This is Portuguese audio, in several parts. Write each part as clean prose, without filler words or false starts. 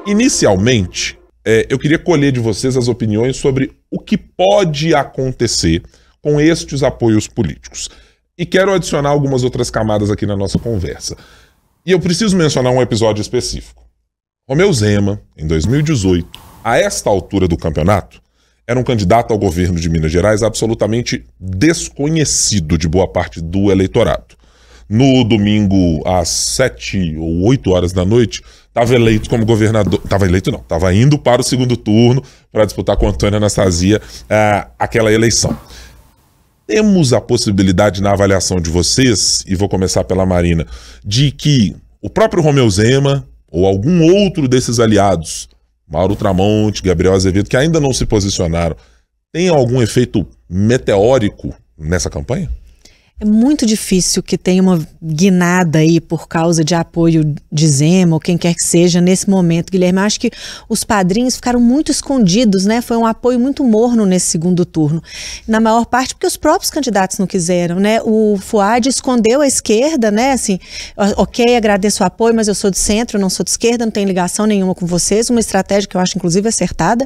Inicialmente, eu queria colher de vocês as opiniões sobre o que pode acontecer com estes apoios políticos. E quero adicionar algumas outras camadas aqui na nossa conversa. E eu preciso mencionar um episódio específico. Romeu Zema, em 2018, a esta altura do campeonato, era um candidato ao governo de Minas Gerais absolutamente desconhecido de boa parte do eleitorado. No domingo, às 7 ou 8 horas da noite, estava eleito como governador. Estava eleito não, estava indo para o segundo turno para disputar com Antônio Anastasia aquela eleição. Temos a possibilidade, na avaliação de vocês, e vou começar pela Marina, de que o próprio Romeu Zema ou algum outro desses aliados, Mauro Tramonte, Gabriel Azevedo, que ainda não se posicionaram, tem algum efeito meteórico nessa campanha? É muito difícil que tenha uma guinada aí por causa de apoio de Zema ou quem quer que seja nesse momento, Guilherme. Eu acho que os padrinhos ficaram muito escondidos, né? Foi um apoio muito morno nesse segundo turno. Na maior parte porque os próprios candidatos não quiseram, né? O Fuad escondeu a esquerda, né? Assim, ok, agradeço o apoio, mas eu sou de centro, não sou de esquerda, não tenho ligação nenhuma com vocês. Uma estratégia que eu acho, inclusive, acertada.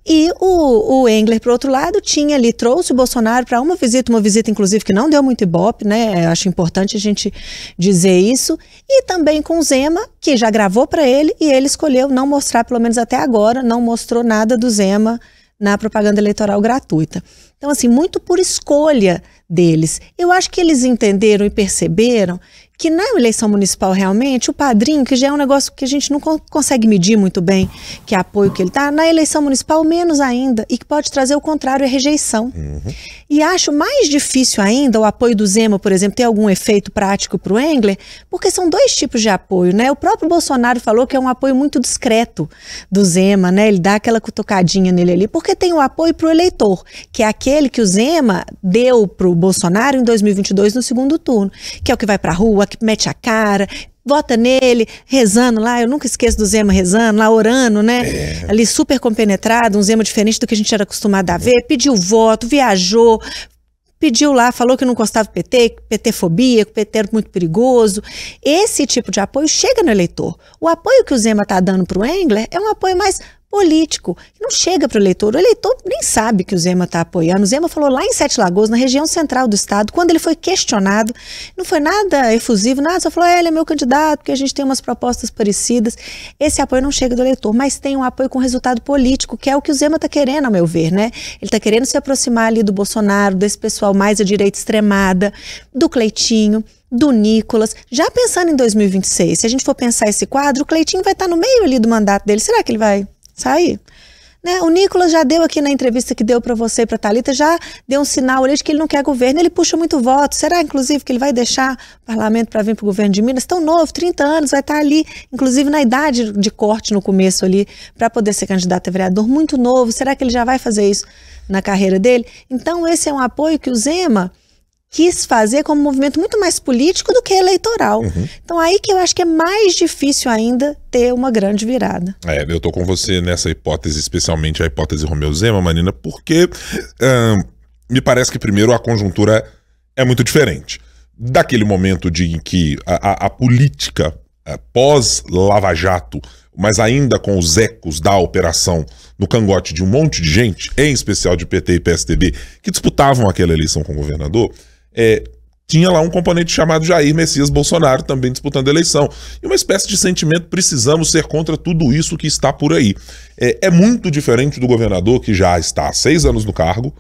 E o Engler, por outro lado, tinha ali, trouxe o Bolsonaro para uma visita, inclusive, que não deu muito ibope, né? Acho importante a gente dizer isso. E também com o Zema, que já gravou para ele e ele escolheu não mostrar, pelo menos até agora, não mostrou nada do Zema na propaganda eleitoral gratuita. Então, assim, muito por escolha deles. Eu acho que eles entenderam e perceberam que na eleição municipal realmente o padrinho, que já é um negócio que a gente não consegue medir muito bem, que é apoio que ele tá, na eleição municipal menos ainda, e que pode trazer o contrário, a rejeição. E acho mais difícil ainda o apoio do Zema, por exemplo, ter algum efeito prático para o Engler, porque são dois tipos de apoio, né? O próprio Bolsonaro falou que é um apoio muito discreto do Zema, né? Ele dá aquela cutucadinha nele ali, porque tem o apoio para o eleitor, que é aquele que o Zema deu para o Bolsonaro em 2022 no segundo turno, que é o que vai para a rua, que mete a cara, vota nele, rezando lá, eu nunca esqueço do Zema rezando, lá orando, né? Ali super compenetrado, um Zema diferente do que a gente era acostumado a ver, pediu voto, viajou, pediu lá, falou que não gostava do PT, PT-fobia, que o PT era muito perigoso. Esse tipo de apoio chega no eleitor. O apoio que o Zema está dando para o Engler é um apoio mais político, que não chega para o eleitor nem sabe que o Zema está apoiando. O Zema falou lá em Sete Lagoas, na região central do estado, quando ele foi questionado, não foi nada efusivo, nada, só falou, ele é meu candidato, porque a gente tem umas propostas parecidas. Esse apoio não chega do eleitor, mas tem um apoio com resultado político, que é o que o Zema está querendo, ao meu ver, né? Ele está querendo se aproximar ali do Bolsonaro, desse pessoal mais à direita extremada, do Cleitinho, do Nicolas, já pensando em 2026, se a gente for pensar esse quadro, o Cleitinho vai estar no meio ali do mandato dele, será que ele vai sair? Né? O Nicolas já deu aqui na entrevista que deu para você e para Thalita, já deu um sinal ali de que ele não quer governo, ele puxa muito voto, será inclusive que ele vai deixar o parlamento para vir para o governo de Minas? Tão novo, 30 anos, vai estar ali, inclusive na idade de corte no começo ali, para poder ser candidato a vereador, muito novo, será que ele já vai fazer isso na carreira dele? Então esse é um apoio que o Zema quis fazer como um movimento muito mais político do que eleitoral. Então aí que eu acho que é mais difícil ainda ter uma grande virada. Eu tô com você nessa hipótese, especialmente a hipótese Romeu Zema, Marina, porque me parece que primeiro a conjuntura é muito diferente. Daquele momento em que a política pós-Lava Jato, mas ainda com os ecos da operação no cangote de um monte de gente, em especial de PT e PSDB, que disputavam aquela eleição com o governador, tinha lá um componente chamado Jair Messias Bolsonaro também disputando a eleição. E uma espécie de sentimento, precisamos ser contra tudo isso que está por aí. É muito diferente do governador que já está há 6 anos no cargo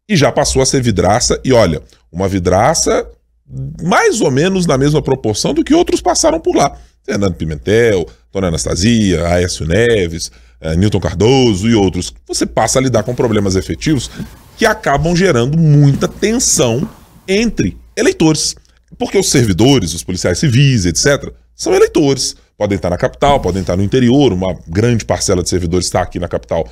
e já passou a ser vidraça. E olha, uma vidraça mais ou menos na mesma proporção do que outros passaram por lá. Fernando Pimentel, Antônio Anastasia, Aécio Neves, Newton Cardoso e outros. Você passa a lidar com problemas efetivos que acabam gerando muita tensão entre eleitores. Porque os servidores, os policiais civis, etc., são eleitores. Podem estar na capital, podem estar no interior, uma grande parcela de servidores está aqui na capital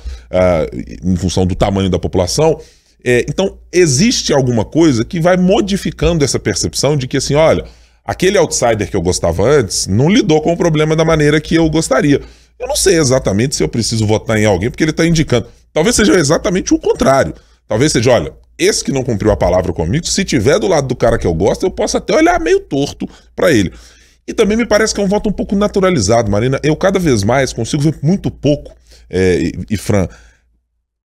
em função do tamanho da população. Então, existe alguma coisa que vai modificando essa percepção de que, assim, olha, aquele outsider que eu gostava antes não lidou com o problema da maneira que eu gostaria. Eu não sei exatamente se eu preciso votar em alguém porque ele está indicando. Talvez seja exatamente o contrário. Talvez seja, olha, esse que não cumpriu a palavra comigo, se tiver do lado do cara que eu gosto, eu posso até olhar meio torto para ele. E também me parece que é um voto um pouco naturalizado, Marina. Eu cada vez mais consigo ver muito pouco, e Fran,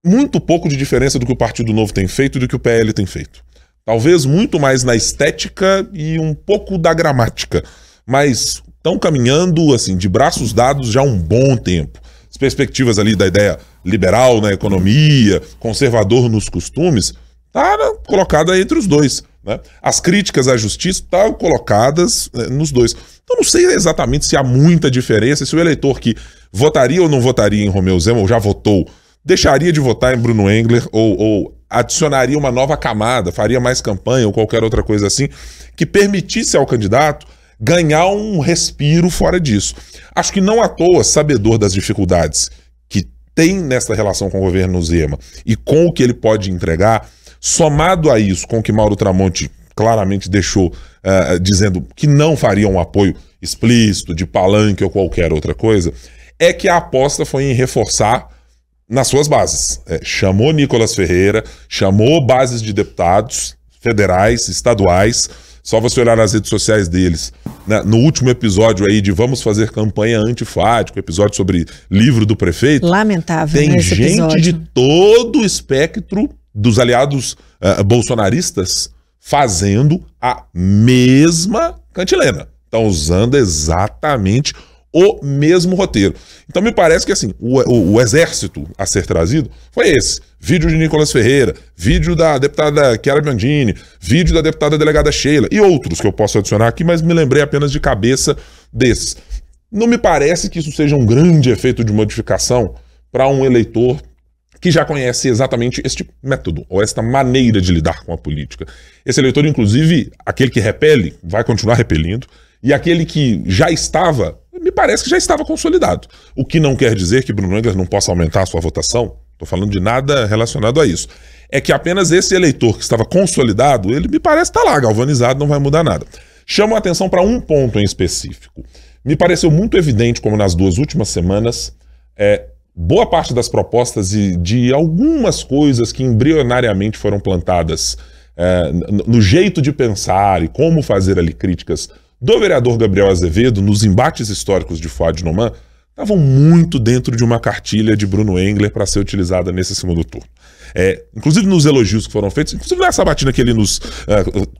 muito pouco de diferença do que o Partido Novo tem feito e do que o PL tem feito. Talvez muito mais na estética e um pouco da gramática, mas estão caminhando assim de braços dados já há um bom tempo. As perspectivas ali da ideia liberal na economia, conservador nos costumes, tá colocada entre os dois, né? As críticas à justiça estão colocadas nos dois. Então não sei exatamente se há muita diferença, se o eleitor que votaria ou não votaria em Romeu Zema, ou já votou, deixaria de votar em Bruno Engler, ou adicionaria uma nova camada, faria mais campanha ou qualquer outra coisa assim, que permitisse ao candidato ganhar um respiro fora disso. Acho que não à toa, sabedor das dificuldades que tem nessa relação com o governo Zema e com o que ele pode entregar, somado a isso, com o que Mauro Tramonte claramente deixou dizendo que não faria um apoio explícito, de palanque ou qualquer outra coisa, é que a aposta foi em reforçar nas suas bases. Chamou Nicolas Ferreira, chamou bases de deputados federais, estaduais. Só você olhar nas redes sociais deles, né, no último episódio aí de Vamos Fazer Campanha Antifádico, episódio sobre livro do prefeito. Lamentável, tem gente de todo o espectro dos aliados bolsonaristas fazendo a mesma cantilena. Estão usando exatamente o mesmo roteiro. Então me parece que assim, o exército a ser trazido foi esse. Vídeo de Nicolas Ferreira, vídeo da deputada Chiara Biandini, vídeo da deputada delegada Sheila e outros que eu posso adicionar aqui, mas me lembrei apenas de cabeça desses. Não me parece que isso seja um grande efeito de modificação para um eleitor que já conhece exatamente este método, ou esta maneira de lidar com a política. Esse eleitor, inclusive, aquele que repele, vai continuar repelindo, e aquele que já estava, me parece que já estava consolidado. O que não quer dizer que Bruno Engler não possa aumentar a sua votação, estou falando de nada relacionado a isso. É que apenas esse eleitor que estava consolidado, ele me parece estar lá, galvanizado, não vai mudar nada. Chamo a atenção para um ponto em específico. Me pareceu muito evidente como nas 2 últimas semanas, boa parte das propostas e de algumas coisas que embrionariamente foram plantadas no jeito de pensar e como fazer ali críticas do vereador Gabriel Azevedo nos embates históricos de Fuad Noman estavam muito dentro de uma cartilha de Bruno Engler para ser utilizada nesse segundo turno. Inclusive nos elogios que foram feitos, inclusive na sabatina que ele nos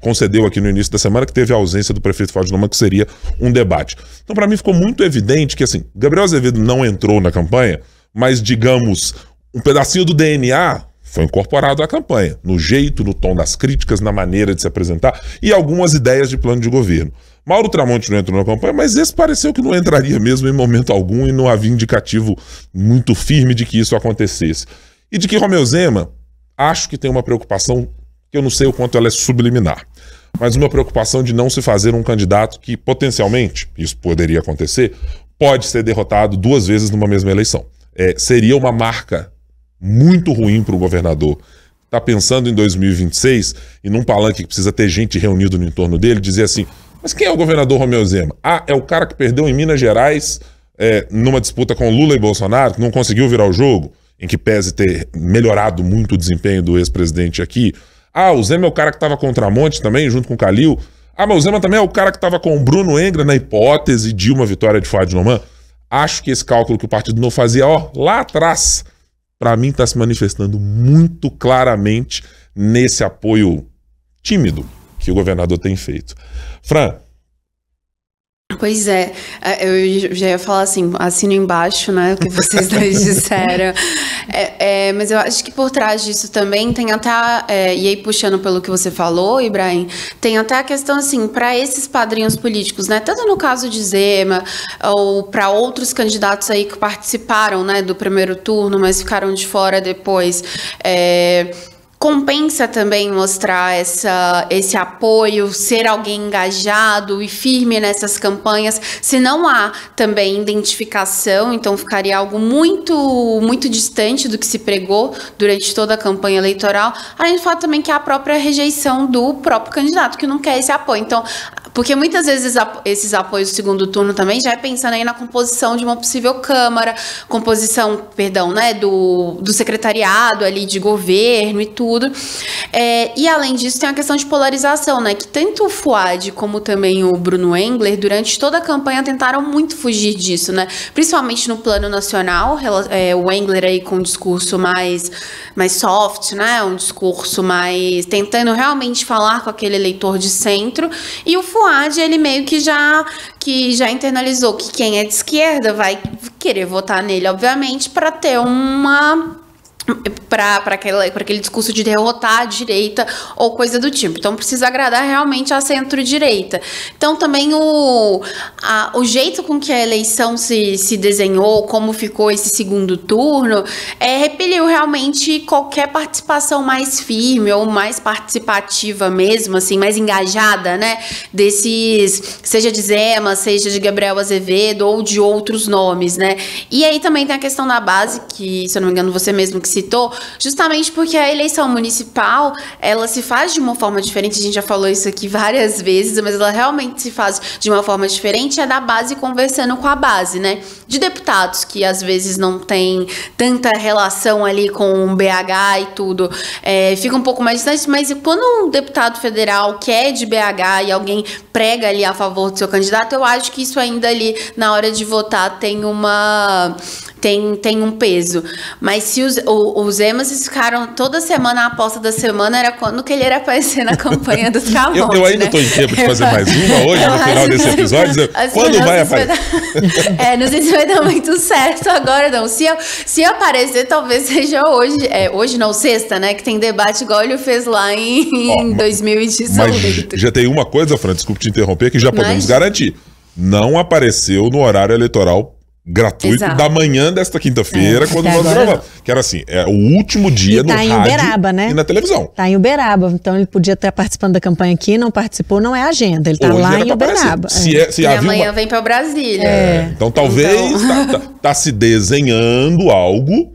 concedeu aqui no início da semana, que teve a ausência do prefeito Fuad Noman, que seria um debate. Então para mim ficou muito evidente que assim, Gabriel Azevedo não entrou na campanha, mas, digamos, um pedacinho do DNA foi incorporado à campanha, no jeito, no tom das críticas, na maneira de se apresentar e algumas ideias de plano de governo. Mauro Tramonte não entrou na campanha, mas esse pareceu que não entraria mesmo em momento algum e não havia indicativo muito firme de que isso acontecesse. E de que Romeu Zema, acho que tem uma preocupação, que eu não sei o quanto ela é subliminar, mas uma preocupação de não se fazer um candidato que, potencialmente, isso poderia acontecer, pode ser derrotado 2 vezes numa mesma eleição. Seria uma marca muito ruim para o governador. Está pensando em 2026 e num palanque que precisa ter gente reunida no entorno dele, dizer assim, mas quem é o governador Romeu Zema? É o cara que perdeu em Minas Gerais numa disputa com Lula e Bolsonaro, que não conseguiu virar o jogo, em que pese ter melhorado muito o desempenho do ex-presidente aqui. O Zema é o cara que estava com o Tramonte também, junto com o Calil. Mas o Zema também é o cara que estava com o Bruno Engler na hipótese de uma vitória de Fuad Noman. Acho que esse cálculo que o Partido Novo fazia lá atrás, para mim está se manifestando muito claramente nesse apoio tímido que o governador tem feito. Fran? Pois é, eu já ia falar assim, assino embaixo, né, o que vocês dois disseram, mas eu acho que por trás disso também tem até, e aí puxando pelo que você falou, Ibrahim, tem até a questão assim, para esses padrinhos políticos, né, tanto no caso de Zema, ou para outros candidatos aí que participaram, né, do primeiro turno, mas ficaram de fora depois, compensa também mostrar esse apoio, ser alguém engajado e firme nessas campanhas, se não há também identificação, então ficaria algo muito, muito distante do que se pregou durante toda a campanha eleitoral, além do fato também que há a própria rejeição do próprio candidato, que não quer esse apoio. Então, Porque muitas vezes esses apoios do segundo turno também já é pensando aí na composição de uma possível Câmara, composição, perdão, né, do secretariado ali de governo e tudo. E além disso tem a questão de polarização, né, que tanto o Fouad como também o Bruno Engler, durante toda a campanha tentaram muito fugir disso, né, principalmente no plano nacional, o Engler aí com um discurso mais soft, né, um discurso mais tentando realmente falar com aquele eleitor de centro, e o Fouad, ele meio que já internalizou que quem é de esquerda vai querer votar nele, obviamente, para ter para aquele discurso de derrotar a direita ou coisa do tipo. Então precisa agradar realmente a centro-direita. Então também o jeito com que a eleição se desenhou, como ficou esse segundo turno, repeliu realmente qualquer participação mais firme ou mais participativa mesmo, assim, mais engajada, né, seja de Zema, seja de Gabriel Azevedo ou de outros nomes, né. E aí também tem a questão da base, que, se eu não me engano, você mesmo que citou, justamente porque a eleição municipal, ela se faz de uma forma diferente, a gente já falou isso aqui várias vezes, mas ela realmente se faz de uma forma diferente, é da base conversando com a base, né, de deputados que às vezes não tem tanta relação ali com o BH e tudo, fica um pouco mais distante, mas quando um deputado federal que é de BH e alguém prega ali a favor do seu candidato, eu acho que isso ainda ali, na hora de votar, tem um peso. Mas se os Emas ficaram toda semana, a aposta da semana era quando que ele ia aparecer na campanha dos Camões. Eu ainda estou em tempo de fazer mais uma hoje, no final desse episódio. Quando vai aparecer? Não sei se vai dar muito certo agora, não. Se aparecer, talvez seja hoje. Hoje não, sexta, né? Que tem debate igual ele fez lá em 2018. Mas já tem uma coisa, Fran, desculpe te interromper, que já podemos garantir. Não apareceu no horário eleitoral gratuito. Exato. Da manhã desta quinta-feira, quando nós gravamos. Que era assim, o último dia no rádio Uberaba, né? E na televisão. Tá em Uberaba, então ele podia estar participando da campanha aqui, não participou, não é agenda, ele tá hoje lá em Uberaba. E amanhã vem para Brasília. Então talvez tá se desenhando algo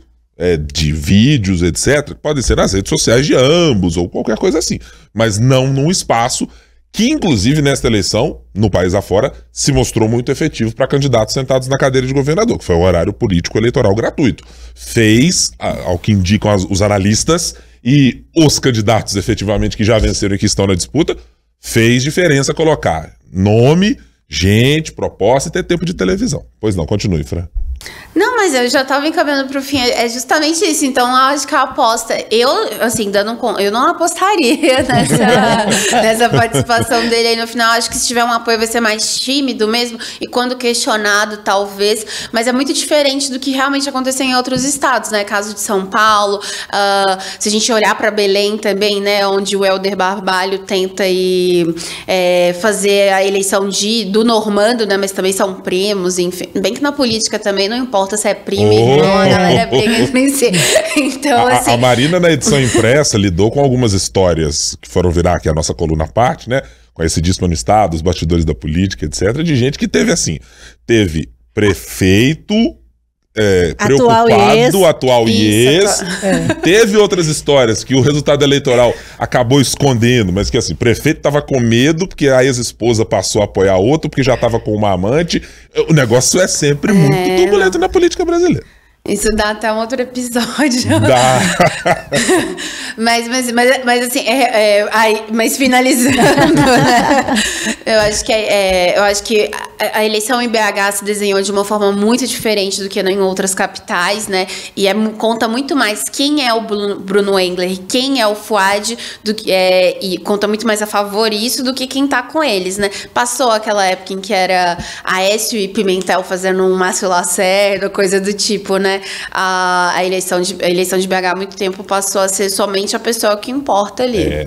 de vídeos, etc. Pode ser nas redes sociais de ambos, ou qualquer coisa assim. Mas não num espaço que, inclusive, nesta eleição, no país afora, se mostrou muito efetivo para candidatos sentados na cadeira de governador, que foi o horário político eleitoral gratuito. Fez, ao que indicam os analistas, e os candidatos, efetivamente, que já venceram e que estão na disputa, fez diferença colocar nome, gente, proposta e ter tempo de televisão. Pois não, continue, Fran. Não, mas eu já tava encaminhando pro fim. É justamente isso. Então, acho que a aposta... Eu não apostaria nessa participação dele aí no final. Acho que se tiver um apoio vai ser mais tímido mesmo. E quando questionado, talvez. Mas é muito diferente do que realmente aconteceu em outros estados, né? Caso de São Paulo. Se a gente olhar para Belém também, né? Onde o Helder Barbalho tenta fazer a eleição do Normando, né? Mas também são primos, enfim. Bem que na política também não importa se é primo, irmão, a galera briga entre si. Então, assim... A Marina, na edição impressa, lidou com algumas histórias que foram virar aqui a nossa coluna à parte, né? Conhecidíssima no estado, os bastidores da política, etc. De gente que teve prefeito preocupado, atual e ex. Teve outras histórias que o resultado eleitoral acabou escondendo, mas que assim, prefeito tava com medo porque a ex-esposa passou a apoiar outro porque já tava com uma amante. O negócio é sempre muito turbulento na política brasileira. Isso dá até um outro episódio. Dá. mas assim, mas finalizando, né? Eu acho que a eleição em BH se desenhou de uma forma muito diferente do que em outras capitais, né? E conta muito mais quem é o Bruno Engler, quem é o Fouad, e conta muito mais a favor isso do que quem tá com eles, né? Passou aquela época em que era Aécio e Pimentel fazendo um Márcio Lacerda, coisa do tipo, né? A eleição de BH há muito tempo passou a ser somente a pessoa que importa ali.